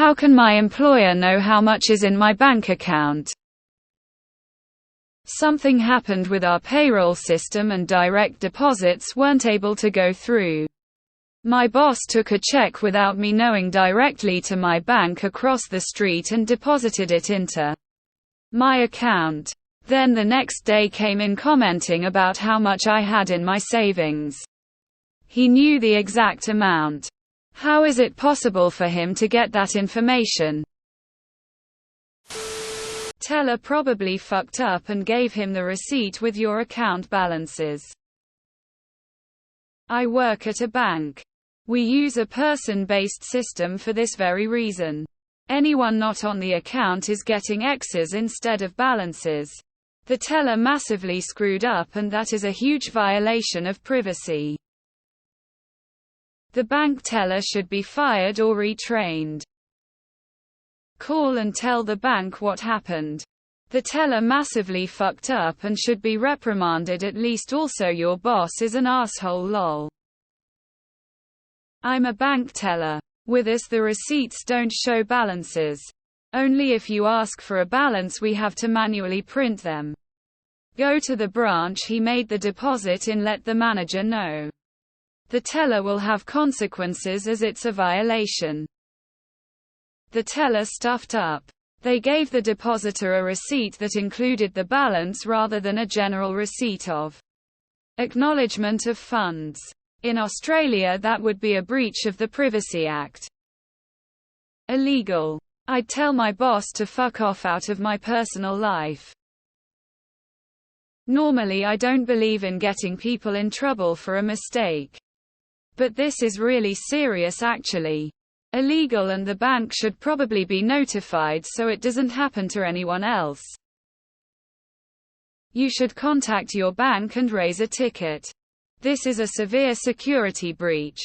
How can my employer know how much is in my bank account? Something happened with our payroll system and direct deposits weren't able to go through. My boss took a check without me knowing directly to my bank across the street and deposited it into my account. Then the next day came in commenting about how much I had in my savings. He knew the exact amount. How is it possible for him to get that information? Teller probably fucked up and gave him the receipt with your account balances. I work at a bank. We use a person-based system for this very reason. Anyone not on the account is getting X's instead of balances. The teller massively screwed up, and that is a huge violation of privacy. The bank teller should be fired or retrained. Call and tell the bank what happened. The teller massively fucked up and should be reprimanded at least. Also, your boss is an asshole, lol. I'm a bank teller. With us the receipts don't show balances. Only if you ask for a balance we have to manually print them. Go to the branch he made the deposit in, let the manager know. The teller will have consequences as it's a violation. The teller stuffed up. They gave the depositor a receipt that included the balance rather than a general receipt of acknowledgement of funds. In Australia that would be a breach of the Privacy Act. Illegal. I'd tell my boss to fuck off out of my personal life. Normally I don't believe in getting people in trouble for a mistake. But this is really serious actually. Illegal, and the bank should probably be notified so it doesn't happen to anyone else. You should contact your bank and raise a ticket. This is a severe security breach.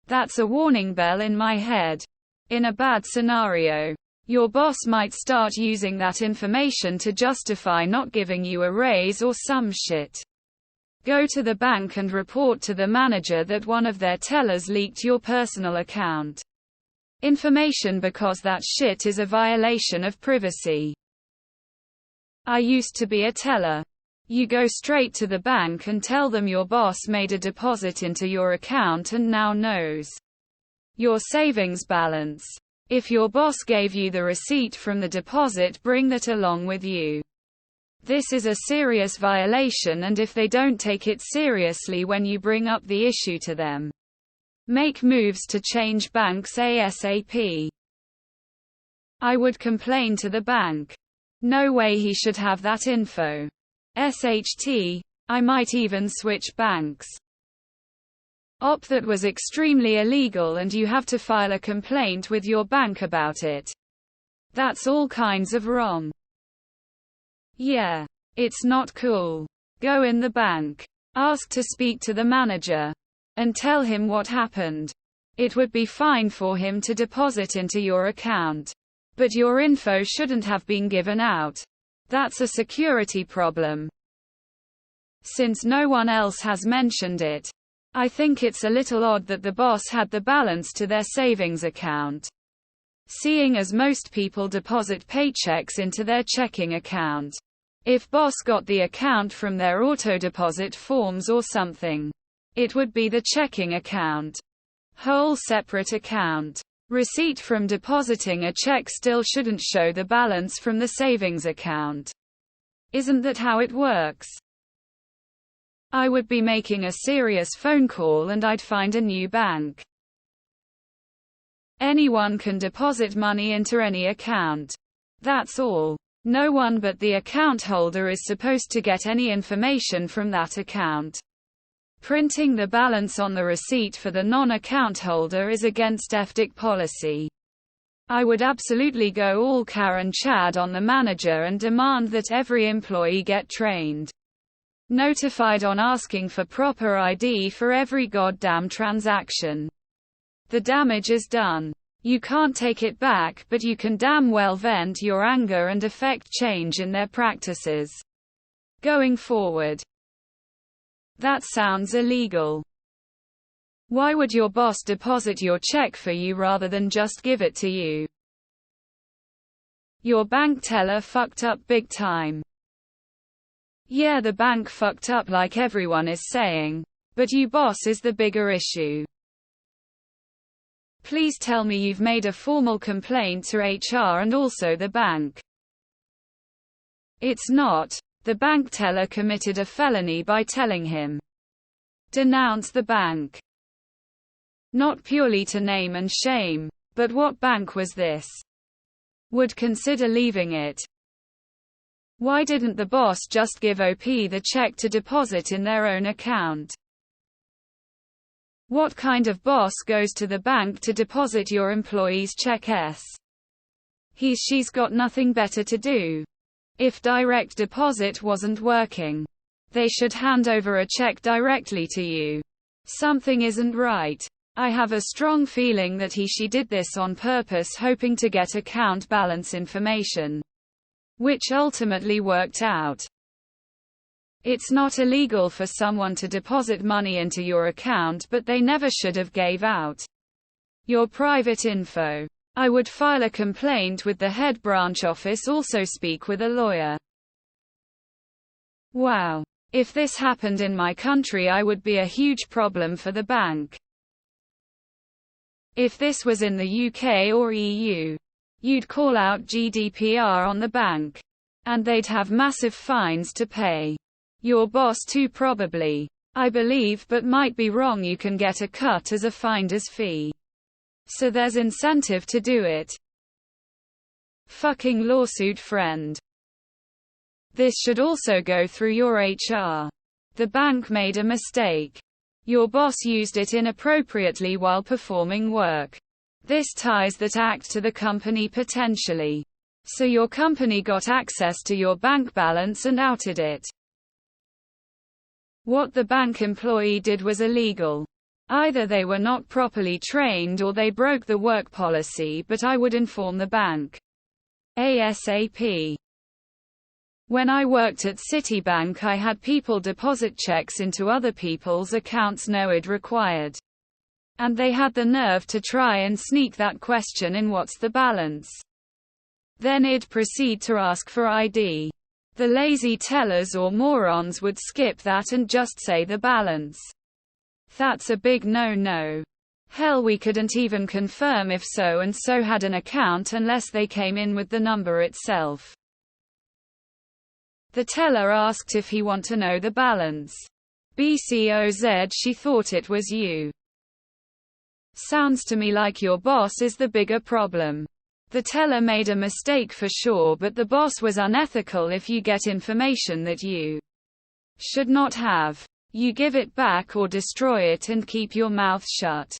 That's a warning bell in my head. In a bad scenario, your boss might start using that information to justify not giving you a raise or some shit. Go to the bank and report to the manager that one of their tellers leaked your personal account information, because that shit is a violation of privacy. I used to be a teller. You go straight to the bank and tell them your boss made a deposit into your account and now knows your savings balance. If your boss gave you the receipt from the deposit, bring that along with you. This is a serious violation, and if they don't take it seriously when you bring up the issue to them, make moves to change banks ASAP. I would complain to the bank. No way he should have that info. SHT. I might even switch banks. That was extremely illegal, and you have to file a complaint with your bank about it. That's all kinds of wrong. Yeah. It's not cool. Go in the bank. Ask to speak to the manager. And tell him what happened. It would be fine for him to deposit into your account. But your info shouldn't have been given out. That's a security problem. Since no one else has mentioned it, I think it's a little odd that the boss had the balance to their savings account. Seeing as most people deposit paychecks into their checking account. If boss got the account from their auto deposit forms or something, it would be the checking account. Whole separate account. Receipt from depositing a check still shouldn't show the balance from the savings account. Isn't that how it works? I would be making a serious phone call and I'd find a new bank. Anyone can deposit money into any account. That's all. No one but the account holder is supposed to get any information from that account. Printing the balance on the receipt for the non-account holder is against FDIC policy. I would absolutely go all Karen Chad on the manager and demand that every employee get trained. Notified on asking for proper ID for every goddamn transaction. The damage is done. You can't take it back, but you can damn well vent your anger and effect change in their practices going forward. That sounds illegal. Why would your boss deposit your check for you rather than just give it to you? Your bank teller fucked up big time. Yeah, the bank fucked up like everyone is saying. But you boss is the bigger issue. Please tell me you've made a formal complaint to HR and also the bank. It's not. The bank teller committed a felony by telling him. Denounce the bank. Not purely to name and shame. But what bank was this? Would consider leaving it. Why didn't the boss just give OP the check to deposit in their own account? What kind of boss goes to the bank to deposit your employee's check? She's got nothing better to do. If direct deposit wasn't working, they should hand over a check directly to you. Something isn't right. I have a strong feeling that she did this on purpose, hoping to get account balance information. Which ultimately worked out. It's not illegal for someone to deposit money into your account, but they never should have gave out your private info. I would file a complaint with the head branch office, also speak with a lawyer. Wow. If this happened in my country, I would be a huge problem for the bank. If this was in the UK or EU, you'd call out GDPR on the bank. And they'd have massive fines to pay. Your boss too, probably. I believe, but might be wrong, you can get a cut as a finder's fee. So there's incentive to do it. Fucking lawsuit friend. This should also go through your HR. The bank made a mistake. Your boss used it inappropriately while performing work. This ties that act to the company potentially. So your company got access to your bank balance and outed it. What the bank employee did was illegal. Either they were not properly trained or they broke the work policy, but I would inform the bank ASAP. When I worked at Citibank, I had people deposit checks into other people's accounts no ID required. And they had the nerve to try and sneak that question in, what's the balance? Then I'd proceed to ask for ID. The lazy tellers or morons would skip that and just say the balance. That's a big no-no. Hell, we couldn't even confirm if so and so had an account unless they came in with the number itself. The teller asked if he want to know the balance. BCOZ, she thought it was you. Sounds to me like your boss is the bigger problem. The teller made a mistake for sure, but the boss was unethical. If you get information that you should not have, you give it back or destroy it and keep your mouth shut.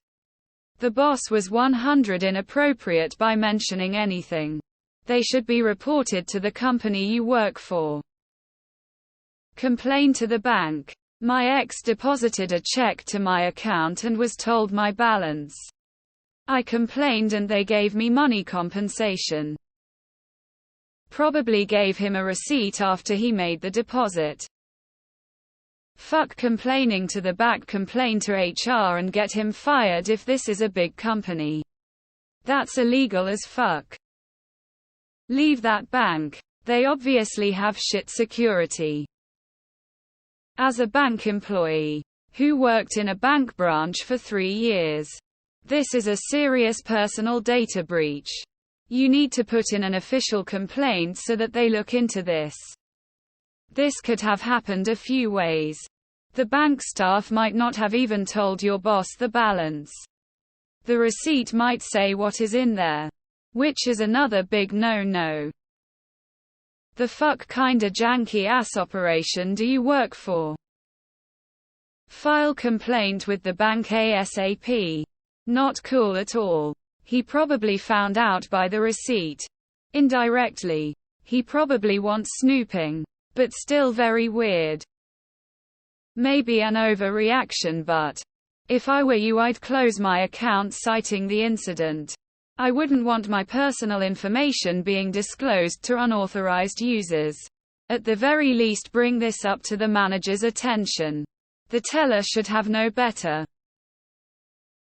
The boss was 100% inappropriate by mentioning anything. They should be reported to the company you work for. Complain to the bank. My ex deposited a check to my account and was told my balance. I complained and they gave me money compensation. Probably gave him a receipt after he made the deposit. Fuck complaining to the bank, complain to HR and get him fired if this is a big company. That's illegal as fuck. Leave that bank. They obviously have shit security. As a bank employee who worked in a bank branch for 3 years, this is a serious personal data breach. You need to put in an official complaint so that they look into this. This could have happened a few ways. The bank staff might not have even told your boss the balance. The receipt might say what is in there, which is another big no-no. The fuck kinda janky ass operation do you work for? File complaint with the bank ASAP. Not cool at all. He probably found out by the receipt. Indirectly. He probably wants snooping. But still very weird. Maybe an overreaction, but if I were you, I'd close my account citing the incident. I wouldn't want my personal information being disclosed to unauthorized users. At the very least, bring this up to the manager's attention. The teller should have no better